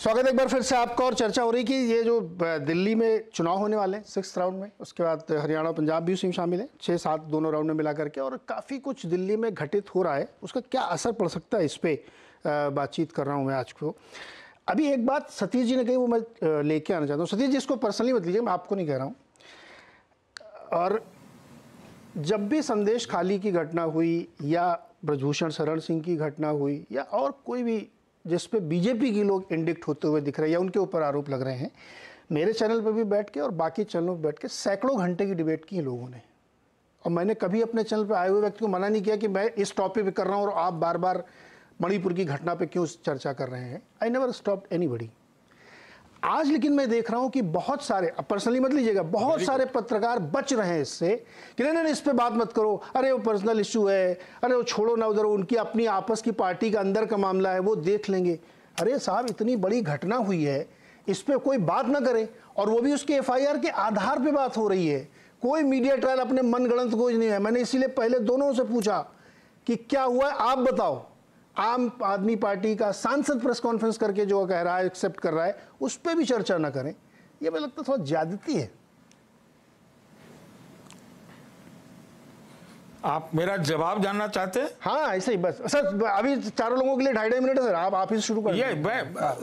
स्वागत है एक बार फिर से आपका। और चर्चा हो रही कि ये जो दिल्ली में चुनाव होने वाले हैं 6th राउंड में, उसके बाद हरियाणा और पंजाब भी उसमें शामिल है, 6-7 दोनों राउंड में मिला करके, और काफ़ी कुछ दिल्ली में घटित हो रहा है। उसका क्या असर पड़ सकता है, इस पर बातचीत कर रहा हूँ मैं आज को। अभी एक बात सतीश जी ने कही, वो मैं लेके आना चाहता हूँ। सतीश जी, इसको पर्सनली मत लीजिए, मैं आपको नहीं कह रहा हूँ। और जब भी संदेश खाली की घटना हुई या ब्रजभूषण शरण सिंह की घटना हुई या और कोई भी जिस पे बीजेपी के लोग इंडिक्ट होते हुए दिख रहे हैं या उनके ऊपर आरोप लग रहे हैं, मेरे चैनल पर भी बैठ के और बाकी चैनलों पर बैठ के सैकड़ों घंटे की डिबेट की लोगों ने। और मैंने कभी अपने चैनल पर आए हुए व्यक्ति को मना नहीं किया कि मैं इस टॉपिक पे कर रहा हूँ और आप बार बार मणिपुर की घटना पे क्यों चर्चा कर रहे हैं। I never stopped anybody. आज लेकिन मैं देख रहा हूं कि बहुत सारे, अब पर्सनली मत लीजिएगा, बहुत सारे पत्रकार बच रहे हैं इससे कि नहीं नहीं इस पे बात मत करो, अरे वो पर्सनल इशू है, अरे वो छोड़ो ना, उधर उनकी अपनी आपस की पार्टी का अंदर का मामला है, वो देख लेंगे। अरे साहब, इतनी बड़ी घटना हुई है, इस पे कोई बात ना करे, और वो भी उसके FIR के आधार पर बात हो रही है। कोई मीडिया ट्रायल अपने मनगढ़ंत कुछ नहीं है। मैंने इसीलिए पहले दोनों से पूछा कि क्या हुआ है, आप बताओ। आम आदमी पार्टी का सांसद प्रेस कॉन्फ्रेंस करके जो कह रहा है, एक्सेप्ट कर रहा है, उस पर भी चर्चा ना करें, ये मुझे लगता है थोड़ा ज्यादती है। आप मेरा जवाब जानना चाहते हैं? हाँ, ऐसे ही बस सर। अभी चारों लोगों के लिए 2.5 मिनट है सर, आप ही शुरू करें।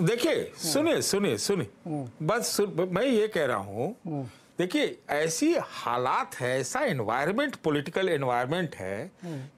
देखिए, सुनिए बस मैं ये कह रहा हूं, देखिए ऐसी हालात है, ऐसा एनवायरनमेंट, पॉलिटिकल एनवायरनमेंट है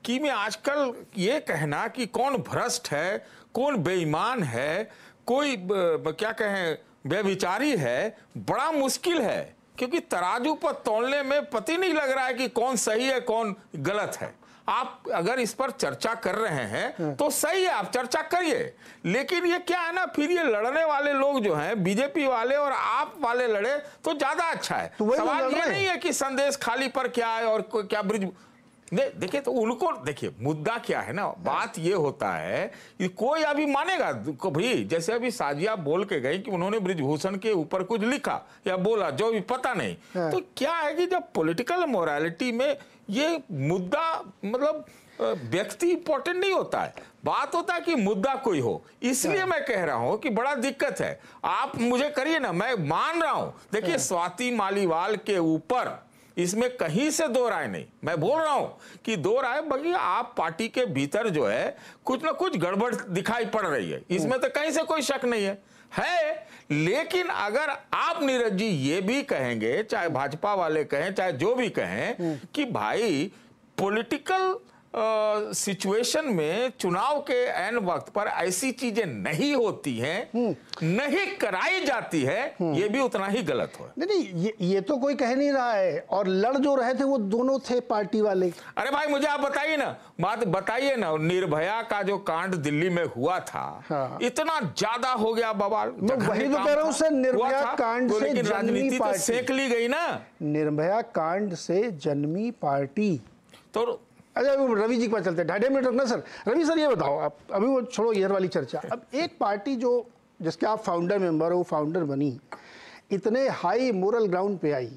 कि मैं आजकल ये कहना कि कौन भ्रष्ट है, कौन बेईमान है, कोई क्या कहें व्यभिचारी है, बड़ा मुश्किल है। क्योंकि तराजू पर तौलने में पता नहीं लग रहा है कि कौन सही है कौन गलत है। आप अगर इस पर चर्चा कर रहे हैं तो सही है, आप चर्चा करिए। लेकिन ये क्या है ना, फिर ये लड़ने वाले लोग जो हैं, बीजेपी वाले और आप वाले लड़े तो ज्यादा अच्छा है। तो सवाल ये नहीं है कि संदेश खाली पर क्या है और क्या ब्रिज। देखिए, तो उनको देखिए, मुद्दा क्या है ना, बात ये होता है कि कोई अभी मानेगा भी, जैसे अभी साजिया बोल के गई कि उन्होंने ब्रिजभूषण के ऊपर कुछ लिखा या बोला, जो भी पता नहीं। तो क्या है कि जब पॉलिटिकल मोरालिटी में ये मुद्दा, मतलब व्यक्ति इंपॉर्टेंट नहीं होता है, बात होता है कि मुद्दा कोई हो। इसलिए मैं कह रहा हूं कि बड़ा दिक्कत है। आप मुझे करिए ना, मैं मान रहा हूं। देखिए, स्वाति मालीवाल के ऊपर इसमें कहीं से दो राय नहीं। मैं बोल रहा हूं कि दो राय, बल्कि आप पार्टी के भीतर जो है कुछ ना कुछ गड़बड़ दिखाई पड़ रही है, इसमें तो कहीं से कोई शक नहीं है। लेकिन अगर आप नीरज जी ये भी कहेंगे, चाहे भाजपा वाले कहें चाहे जो भी कहें, कि भाई पॉलिटिकल सिचुएशन में चुनाव के एन वक्त पर ऐसी चीजें नहीं होती हैं, नहीं कराई जाती है, ये भी उतना ही गलत हो। नहीं, ये तो कोई कह नहीं रहा है। और लड़ जो रहे थे वो दोनों थे पार्टी वाले। अरे भाई, मुझे आप बताइए ना, बात बताइए ना, निर्भया का जो कांड दिल्ली में हुआ था, हाँ। इतना ज्यादा हो गया बवाल। मैं वही तो कह रहा हूं सर, निर्भया कांड से राजनीति तो सेक ली गई ना। निर्भया कांड से जन्मी पार्टी। तो अच्छा, रवि जी के पास चलते हैं, 2.5 मिनट रखना सर। रवि सर, ये बताओ आप, अभी वो छोड़ो इधर वाली चर्चा। अब एक पार्टी जो जिसके आप फाउंडर मेंबर हो, वो फाउंडर बनी, इतने हाई मोरल ग्राउंड पे आई,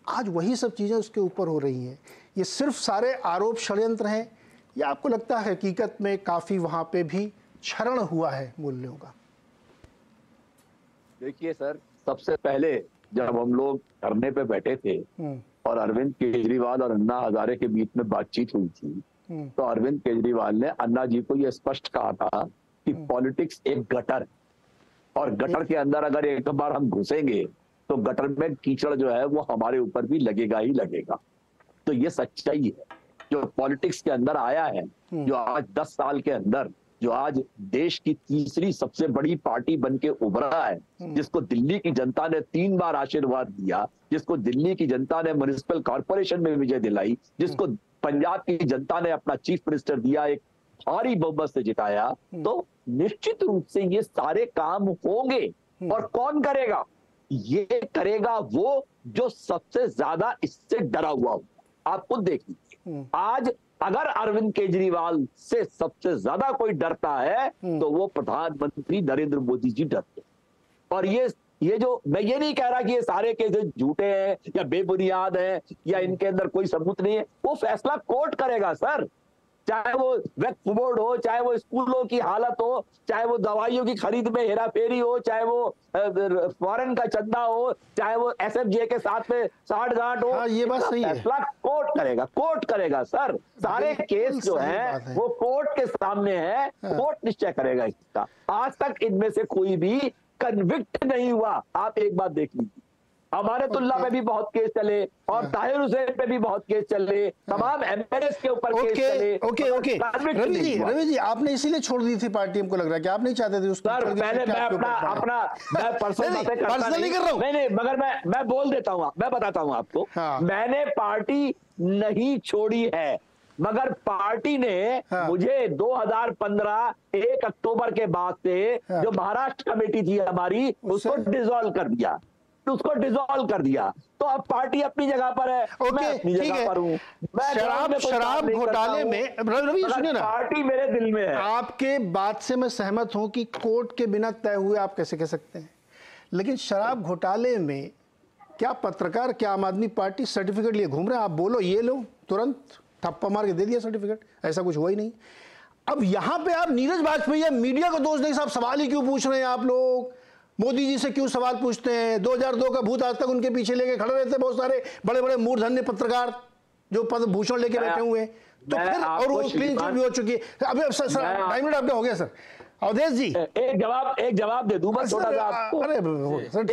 आज वही सब चीज़ें उसके ऊपर हो रही हैं। ये सिर्फ सारे आरोप षड्यंत्र हैं या आपको लगता है हकीकत में काफ़ी वहाँ पे भी क्षरण हुआ है मूल्यों का? देखिए सर, सबसे पहले जब हम लोग धरने पे बैठे थे और अरविंद केजरीवाल और अन्ना हजारे के बीच में बातचीत हुई थी, तो अरविंद केजरीवाल ने अन्ना जी को यह स्पष्ट कहा था कि पॉलिटिक्स एक गटर, और गटर के अंदर अगर एक बार हम घुसेंगे तो गटर में कीचड़ जो है वो हमारे ऊपर भी लगेगा ही लगेगा। तो ये सच्चाई है जो पॉलिटिक्स के अंदर आया है, जो आज 10 साल के अंदर, जो आज देश की तीसरी सबसे बड़ी पार्टी बनके उभरा है, जिसको दिल्ली की जनता ने 3 बार आशीर्वाद दिया, जिसको दिल्ली की जनता ने म्युनिसिपल कॉर्पोरेशन में विजय दिलाई, जिसको पंजाब की जनता ने अपना चीफ मिनिस्टर दिया, एक भारी बहुमत से जिताया, तो निश्चित रूप से ये सारे काम होंगे। और कौन करेगा? ये करेगा वो जो सबसे ज्यादा इससे डरा हुआ हो। आप खुद देखिए, आज अगर अरविंद केजरीवाल से सबसे ज्यादा कोई डरता है तो वो प्रधानमंत्री नरेंद्र मोदी जी डरते। और ये जो, मैं ये नहीं कह रहा कि ये सारे केसेस झूठे हैं या बेबुनियाद हैं या इनके अंदर कोई सबूत नहीं है, वो फैसला कोर्ट करेगा सर। चाहे वो वक्फ बोर्ड हो, चाहे वो स्कूलों की हालत हो, चाहे वो दवाइयों की खरीद में हेराफेरी हो, चाहे वो फॉरेन का चंदा हो, चाहे वो एसएफजे के साथ में साठ-गांठ हो। हाँ, ये बात सही है। फैसला कोर्ट करेगा सर। सारे केस जो है वो कोर्ट के सामने है, कोर्ट निश्चय करेगा इसका। आज तक इनमें से कोई भी कन्विक्ट नहीं हुआ। आप एक बात देख लीजिए, अमानतुल्लाह पे भी बहुत केस चले और ताहिर हुसैन पे भी बहुत केस चले, तमाम एमएलए के ऊपर केस चले। ओके रवि जी आपने इसीलिए छोड़ दी थी पार्टी, हमको लग रहा है कि आप नहीं चाहते थे उसको। सर पहले मैं पर्सनली कर रहा हूँ, नहीं मगर मैं बोल देता हूँ, मैं बताता हूँ आपको। मैंने पार्टी नहीं छोड़ी है, मगर पार्टी ने मुझे 2015 1 अक्टूबर के बाद से जो महाराष्ट्र कमेटी थी हमारी, उसको डिसॉल्व कर दिया, तो अब पार्टी अपनी जगह पर है, मैं अपनी जगह पर हूँ। शराब घोटाले में रवि सुनिए ना, पार्टी मेरे दिल में है। आपके बात से मैं सहमत हूं कि कोर्ट के बिना तय हुए आप कैसे कह सकते हैं, लेकिन शराब घोटाले में क्या पत्रकार, क्या आम आदमी पार्टी सर्टिफिकेट लिए घूम रहे हैं? आप बोलो ये लो, तुरंत ठप्पा मार के दे दिया सर्टिफिकेट, ऐसा कुछ हुआ ही नहीं। अब यहां पे आप नीरज वाजपेयी या मीडिया को दोष नहीं, साहब सवाल ही क्यों पूछ रहे हैं आप लोग? मोदी जी से क्यों सवाल पूछते हैं? 2002 का भूत आज तक उनके पीछे लेके खड़े रहते बहुत सारे बड़े बड़े मूर्धन्य पत्रकार जो पद्म भूषण लेके बैठे हुए हैं, तो फिर और वो क्लीन चिट भी हो चुकी है। अभी सर 2 मिनट आपका हो गया सर। अवधेश जी एक जवाब दे दूं, बस छोटा सा आपको एक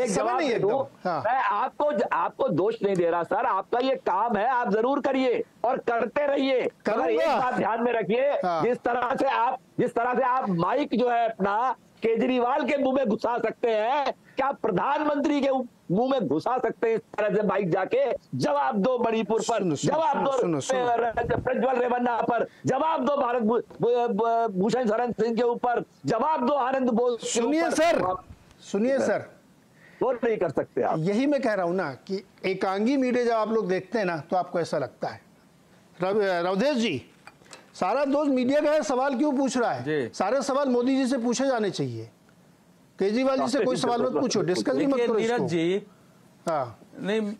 जवाब दे दूं। मैं आपको दोष नहीं दे रहा सर, आपका ये काम है, आप जरूर करिए और करते रहिए। मगर एक बात ध्यान में रखिए, जिस तरह से आप माइक जो है अपना केजरीवाल के मुंह में घुसा सकते हैं, क्या प्रधानमंत्री के मुंह में घुसा सकते हैं इस तरह से बाइक जाके? जवाब दो मणिपुर पर, जवाब दो प्रज्वल रेवन्ना पर, जवाब दो भारत भूषण शरण सिंह के ऊपर, जवाब दो आनंद बोस। सुनिए सर, वो नहीं कर सकते आप। यही मैं कह रहा हूं ना कि एकांगी मीडिया जब आप लोग देखते हैं ना तो आपको ऐसा लगता है। रवधेश जी, सारा दोस्त मीडिया का है, सवाल क्यों पूछ रहा है? सारे सवाल मोदी जी से पूछे जाने चाहिए, केजरीवाल जी से कोई सवाल मत पूछो, डिस्कस भी मत करो नीरज जी। हाँ नहीं,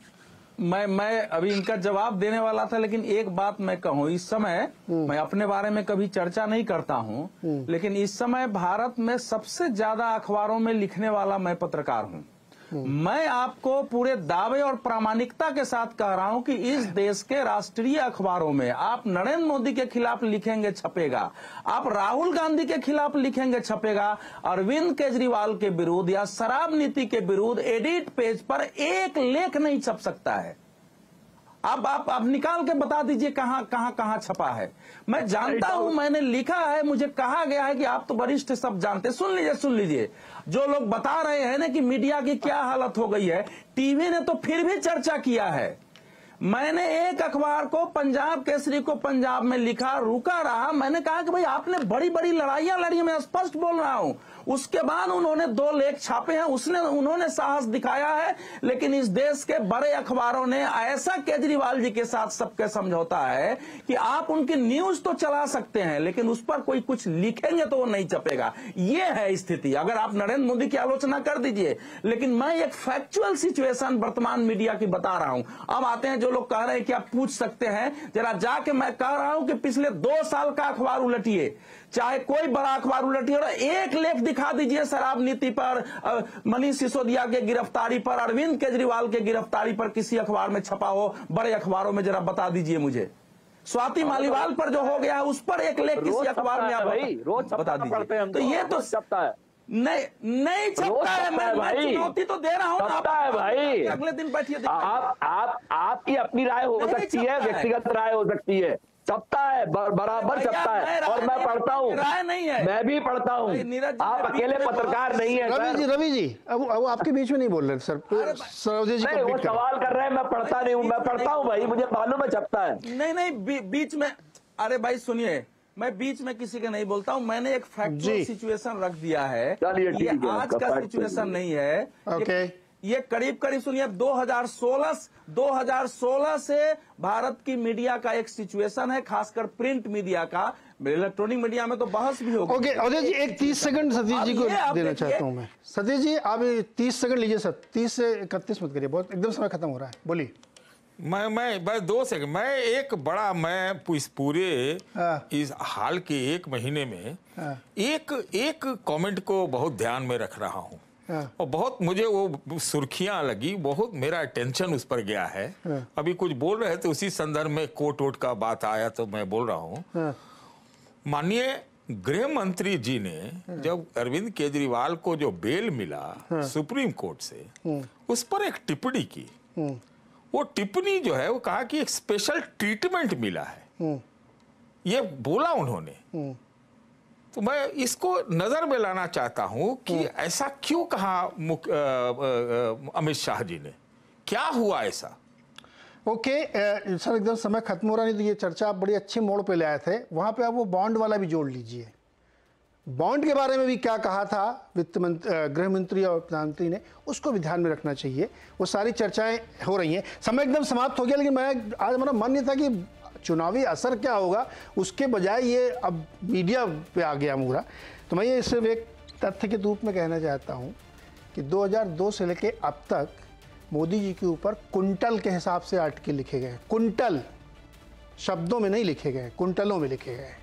मैं अभी इनका जवाब देने वाला था, लेकिन एक बात मैं कहूं, इस समय मैं अपने बारे में कभी चर्चा नहीं करता हूं, लेकिन इस समय भारत में सबसे ज्यादा अखबारों में लिखने वाला मैं पत्रकार हूं। मैं आपको पूरे दावे और प्रामाणिकता के साथ कह रहा हूं कि इस देश के राष्ट्रीय अखबारों में आप नरेंद्र मोदी के खिलाफ लिखेंगे छपेगा, आप राहुल गांधी के खिलाफ लिखेंगे छपेगा, अरविंद केजरीवाल के विरुद्ध या शराब नीति के विरुद्ध एडिट पेज पर एक लेख नहीं छप सकता है। आप निकाल के बता दीजिए कहां छपा है। मैं जानता हूं, मैंने लिखा है, मुझे कहा गया है कि आप तो वरिष्ठ सब जानते। सुन लीजिए जो लोग बता रहे हैं ना कि मीडिया की क्या हालत हो गई है, टीवी ने तो फिर भी चर्चा किया है। मैंने एक अखबार को, पंजाब केसरी को पंजाब में लिखा, रुका रहा, मैंने कहा कि भाई आपने बड़ी बड़ी लड़ाइयां लड़ी, मैं स्पष्ट बोल रहा हूं। उसके बाद उन्होंने 2 लेख छापे हैं, उन्होंने साहस दिखाया है। लेकिन इस देश के बड़े अखबारों ने ऐसा केजरीवाल जी के साथ सबके समझौता है कि आप उनकी न्यूज तो चला सकते हैं, लेकिन उस पर कोई कुछ लिखेंगे तो वो नहीं छपेगा। ये है स्थिति। अगर आप नरेंद्र मोदी की आलोचना कर दीजिए, लेकिन मैं एक फैक्चुअल सिचुएशन वर्तमान मीडिया की बता रहा हूं। अब आते हैं जो लोग कह रहे हैं कि आप पूछ सकते हैं, जरा जाके मैं कह रहा हूं कि पिछले 2 साल का अखबार उलटिए, चाहे कोई बड़ा अखबार उलटिए, और एक लेख दिखा दीजिए शराब नीति पर, मनीष सिसोदिया के गिरफ्तारी पर, अरविंद केजरीवाल के गिरफ्तारी पर किसी अखबार में छपा हो, बड़े अखबारों में, जरा बता दीजिए मुझे। स्वाति मालीवाल पर जो हो गया है उस पर एक लेख किसी अखबार में आप बता दीजिए। तो ये तो छपता है, नहीं छपता है। मैं चुनौती तो दे रहा हूँ, छपता है भाई। अगले दिन बैठिए। आपकी अपनी राय हो सकती है, व्यक्तिगत राय हो सकती है, छपता है, बराबर छपता है, और मैं पढ़ता हूँ, राय नहीं है, मैं भी पढ़ता हूँ। आप अकेले पत्रकार नहीं है। रवि जी अब आपके बीच में नहीं बोल रहे सर, सरोदे जी वो सवाल कर रहे हैं, मैं पढ़ता नहीं हूँ। मैं पढ़ता हूँ भाई, मुझे मालूम है छपता है। नहीं बीच में, अरे भाई सुनिए, मैं बीच में किसी के नहीं बोलता हूं। मैंने एक फैक्चुअल सिचुएशन रख दिया है, ये आज का सिचुएशन नहीं है। ये करीब सुनिए 2016 से भारत की मीडिया का एक सिचुएशन है, खासकर प्रिंट मीडिया का। इलेक्ट्रॉनिक मीडिया में तो बहस भी होगी। ओके अवधेश जी, एक 30 सेकंड सतीश जी को देना चाहता हूं मैं। सतीश जी आप 30 सेकंड लीजिए सर, 30 से 31 मत करिए, बहुत एकदम समय खत्म हो रहा है, बोलिए। मैं बस 2 सेकंड, मैं एक बड़ा, मैं इस पूरे इस हाल के 1 महीने में एक कमेंट को बहुत ध्यान में रख रहा हूँ और बहुत मुझे वो सुर्खियां लगी, बहुत मेरा अटेंशन उस पर गया है। अभी कुछ बोल रहे थे उसी संदर्भ में कोर्ट वोट का बात आया तो मैं बोल रहा हूँ। माननीय गृह मंत्री जी ने जब अरविंद केजरीवाल को जो बेल मिला सुप्रीम कोर्ट से, उस पर एक टिप्पणी की। वो टिप्पणी जो है वो कहा कि एक स्पेशल ट्रीटमेंट मिला है, ये बोला उन्होंने। तो मैं इसको नजर में लाना चाहता हूं कि ऐसा क्यों कहा अमित शाह जी ने, क्या हुआ ऐसा? ओके सर, एकदम समय खत्म हो रहा, नहीं तो ये चर्चा आप बड़ी अच्छे मोड़ पे ले आए थे। वहाँ पे आप वो बॉन्ड वाला भी जोड़ लीजिए। बॉन्ड के बारे में भी क्या कहा था वित्त मंत्री, गृह मंत्री और प्रधानमंत्री ने, उसको भी ध्यान में रखना चाहिए। वो सारी चर्चाएं हो रही हैं। समय एकदम समाप्त हो गया, लेकिन मैं आज हमारा मन नहीं था कि चुनावी असर क्या होगा, उसके बजाय ये अब मीडिया पे आ गया मुहरा। तो मैं ये सिर्फ एक तथ्य के रूप में कहना चाहता हूँ कि 2002 से लेके अब तक मोदी जी के ऊपर कुंटल के हिसाब से आर्टिकल लिखे गए। कुंटल, शब्दों में नहीं लिखे गए, कुंटलों में लिखे गए।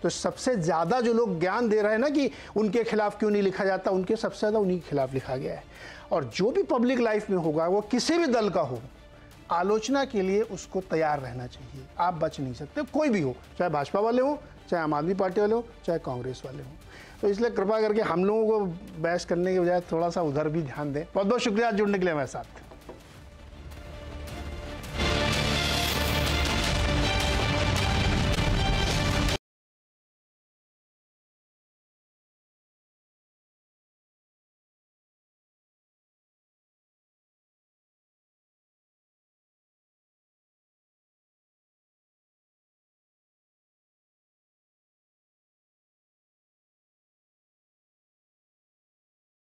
तो सबसे ज़्यादा जो लोग ज्ञान दे रहे हैं ना कि उनके खिलाफ क्यों नहीं लिखा जाता, उनके सबसे ज़्यादा उन्हीं के खिलाफ लिखा गया है। और जो भी पब्लिक लाइफ में होगा, वो किसी भी दल का हो, आलोचना के लिए उसको तैयार रहना चाहिए। आप बच नहीं सकते, कोई भी हो, चाहे भाजपा वाले हो, चाहे आम आदमी पार्टी वाले हो, चाहे कांग्रेस वाले हो। तो इसलिए कृपा करके हम लोगों को बहस करने के बजाय थोड़ा सा उधर भी ध्यान दें। बहुत बहुत शुक्रिया जुड़ने के लिए हमारे साथ।